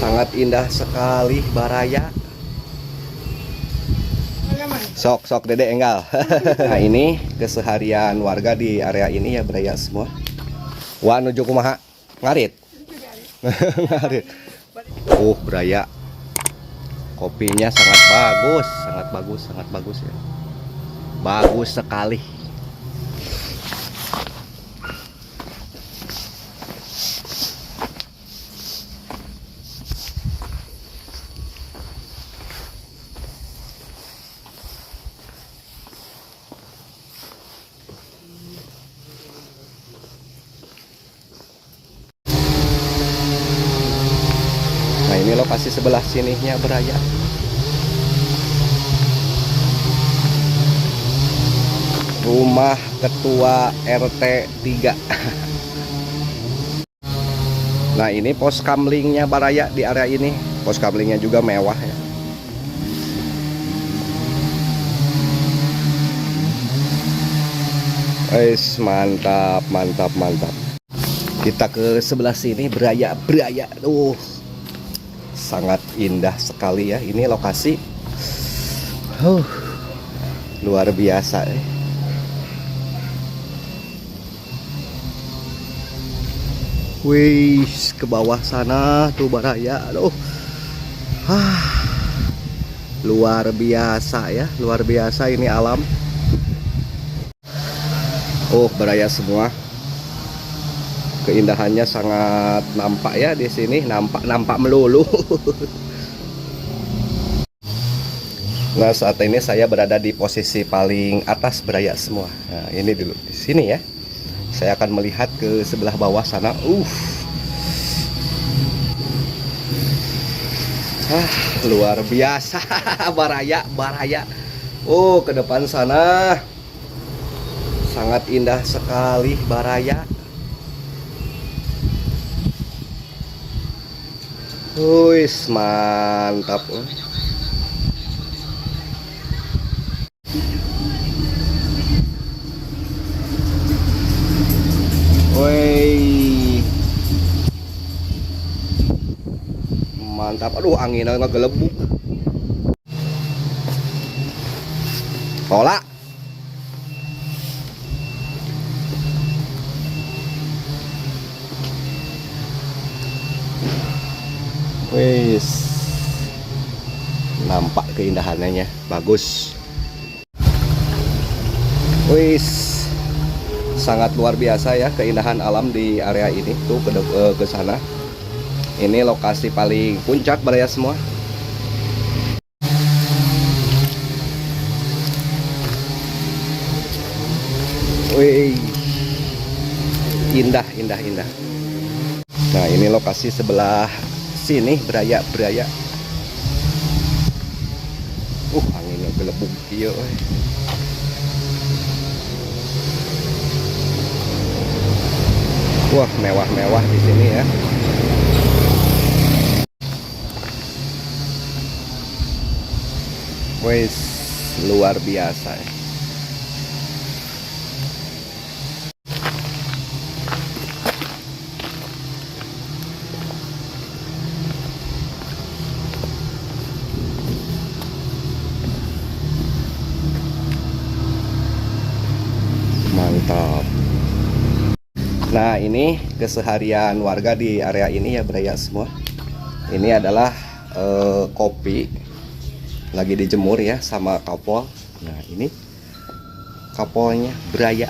Sangat indah sekali Baraya. Sok Dede enggal. Nah ini keseharian warga di area ini ya Baraya semua. Wah nuju kumaha? Ngarit. Ngarit. Baraya. Kopinya sangat bagus ya. Bagus sekali. Nah ini lokasi sebelah sininya Baraya. Rumah Ketua RT 3. Nah ini pos kamlingnya Baraya di area ini. Pos kamlingnya juga mewah ya. Mantap. Kita ke sebelah sini Baraya. Sangat indah sekali ya. Ini lokasi luar biasa ya. Wih, ke bawah sana tuh Baraya. Luar biasa ya, luar biasa ini alam. Baraya semua. Keindahannya sangat nampak ya di sini, nampak melulu. Nah, saat ini saya berada di posisi paling atas Baraya semua. Nah, ini dulu di sini ya. Saya akan melihat ke sebelah bawah sana. Luar biasa Baraya. Ke depan sana sangat indah sekali Baraya. Mantap. Mantap. Anginnya ngegelebuk. Pola. Nampak keindahannya, bagus. Sangat luar biasa ya keindahan alam di area ini. Tuh ke sana. Ini lokasi paling puncak Baraya semua. Indah. Nah ini lokasi sebelah sini Baraya. Anginnya gelebuk kieu. Mewah di sini ya. Luar biasa ya. Mantap. Nah ini keseharian warga di area ini ya Baraya semua. Ini adalah kopi lagi dijemur ya sama kapol. Nah ini kapolnya Baraya.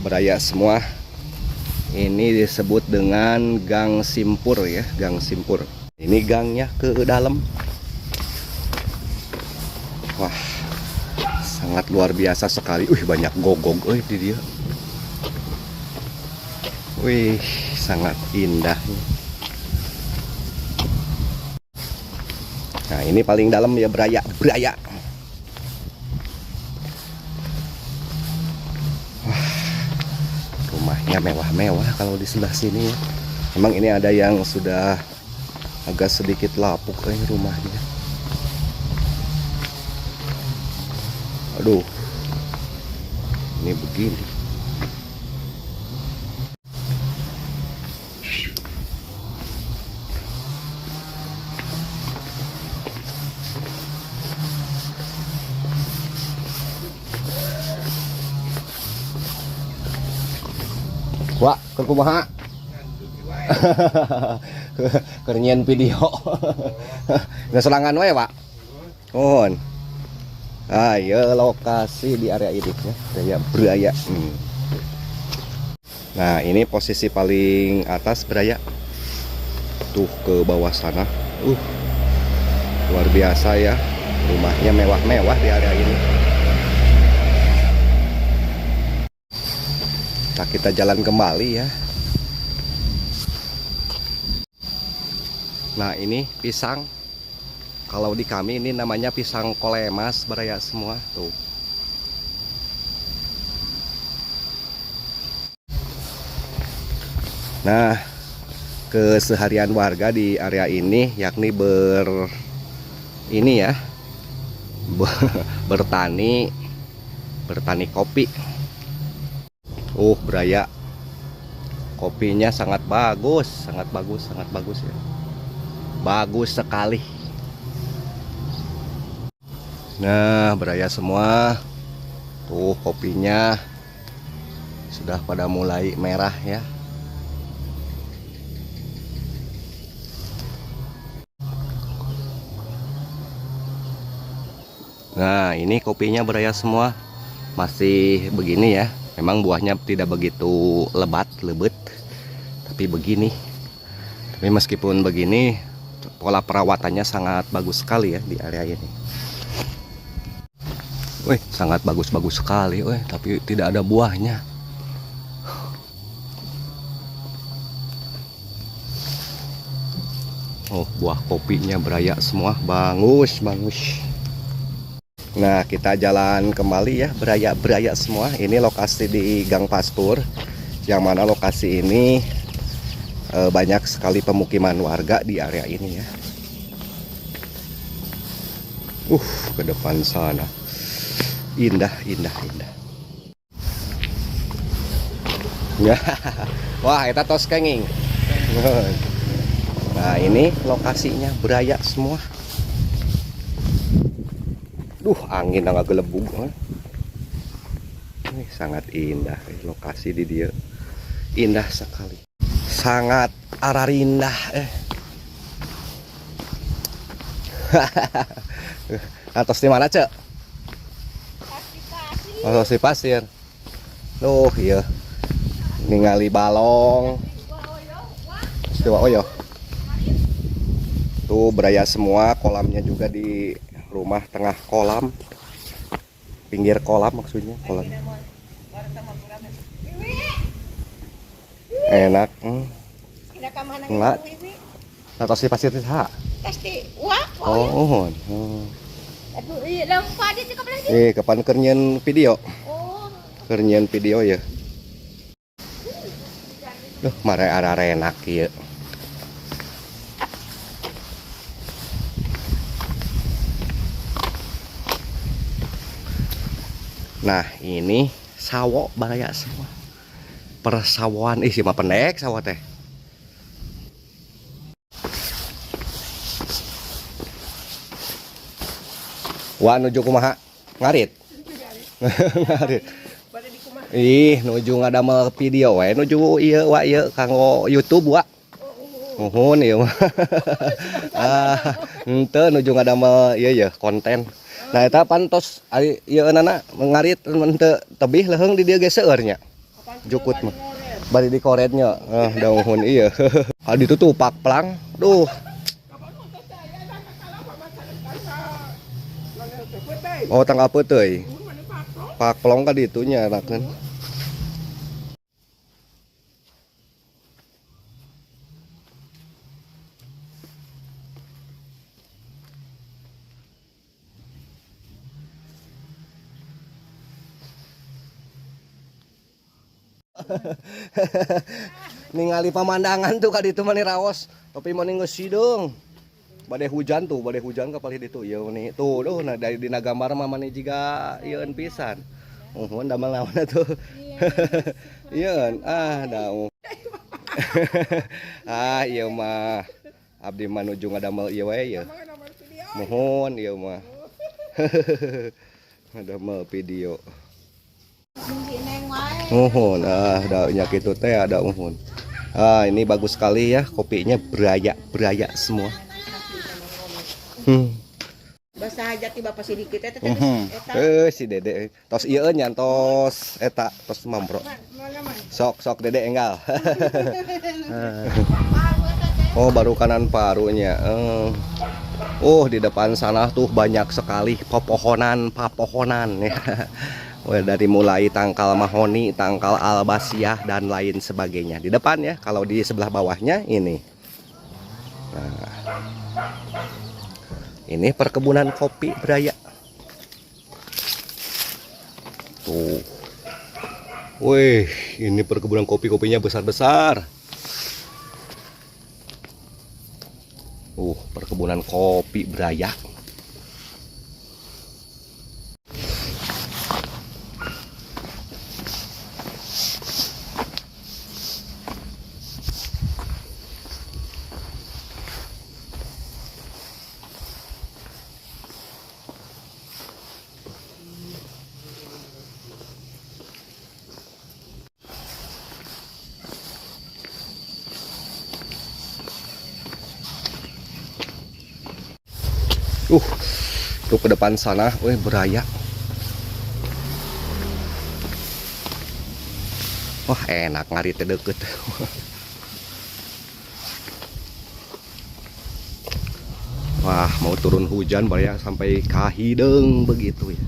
Baraya semua. Ini disebut dengan Gang Simpur ya, Gang Simpur. Ini gangnya ke dalam. Sangat luar biasa sekali. Banyak gogog di dia. Sangat indah. Nah ini paling dalam ya Baraya. Rumahnya mewah kalau di sebelah sini ya. Emang ini ada yang sudah agak sedikit lapuk rumahnya. Ini begini. Wah, keur kumaha? Keur video. Nggak selangan wae, Pak. Mohon. Ayo lokasi di area ini ya, Braya Braya. Nah, ini posisi paling atas Braya. Tuh ke bawah sana. Luar biasa ya. Rumahnya mewah-mewah di area ini. Nah, kita jalan kembali ya. Nah, ini pisang. Kalau di kami ini namanya pisang kolemas Braya semua tuh. Nah, keseharian warga di area ini yakni bertani kopi. Braya kopinya sangat bagus ya. Bagus sekali. Nah, Braya semua tuh kopinya sudah pada mulai merah ya. Nah, ini kopinya Braya semua masih begini ya. Memang buahnya tidak begitu lebet, tapi begini. Tapi meskipun begini, pola perawatannya sangat bagus sekali ya di area ini. Wih, sangat bagus sekali, tapi tidak ada buahnya. Buah kopinya Braya semua bagus. Nah, kita jalan kembali ya, Braya semua. Ini lokasi di Gang Pastur, yang mana lokasi ini banyak sekali pemukiman warga di area ini ya. Ke depan sana. Indah. Wah, eta tos kenging. Nah, ini lokasinya Braya semua. Angin agak gelembung. Sangat indah lokasi di dia. Indah sekali. Sangat ararindah. Atas di mana, Cek? Atas di pasir. Iya. Ningali balong. Istiwa oyo. Tuh Braya semua, kolamnya juga di rumah tengah kolam, pinggir kolam maksudnya kolam. Enak. Enggak. Atas di pasir ha. Kapan kernyen video? Kernyen video ya. Mare arah enak ya. Nah, ini sawo Braya semua. Persawahan sih mah pendek sawah teh. Wah, nuju kumaha? Ngarit. Ngarit. Nuju ngadamel video we, nuju ieu kanggo YouTube wa. Nuhun ieu mah. Henteu nuju ngadamel ieu konten. Nah, eta pantos ieu anak ngarit teu tebih leuheung di dieu ge seueur nya. Jukut mah. Bari di koretnya. Daun ieu. Ditu tuh pak plang. Tanggal peuteuy. Pak plong ka ditu nya anakeun. Ningali pemandangan tuh kaditu mah raos, tapi mending geus sidung. Badai hujan kapal di itu. Ieu nih tuh nah dari dina gambar mah mani jiga ieun pisan. Mun damel naon tuh. Ieun daun. Ieu mah abdi mah nuju ngadamel ieu we ya. Mohon ieu mah. Ngadamel video. Uhun, daunnya gitu teh ada uhun. Ini bagus sekali ya, kopinya beraya semua. Basa jati bapak sedikit eta teh. Si Dede tos ieu nyantos eta tos mampro. Sok Dede enggal. Oh, baru kanan parunya. Di depan sana tuh banyak sekali pepohonan ya. Wah, dari mulai tangkal mahoni, tangkal albasiah dan lain sebagainya. Di depan ya, kalau di sebelah bawahnya ini. Nah, ini perkebunan kopi beraya. Tuh. Wih, ini perkebunan kopinya besar-besar. Perkebunan kopi beraya. Tuh ke depan sana, beraya. Wah, enak ngari teh deket. Wah, mau turun hujan ya sampai kahideng begitu ya.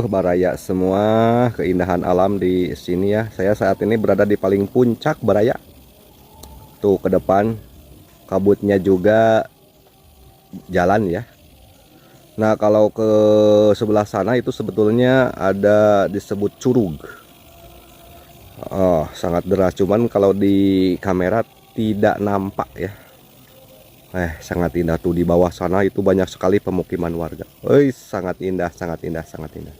Baraya semua, keindahan alam di sini ya. Saya saat ini berada di paling puncak Baraya. Tuh ke depan kabutnya juga jalan ya. Nah, kalau ke sebelah sana itu sebetulnya ada disebut curug. Sangat deras, cuman kalau di kamera tidak nampak ya. Sangat indah tuh di bawah sana itu banyak sekali pemukiman warga. Sangat indah, sangat indah, sangat indah.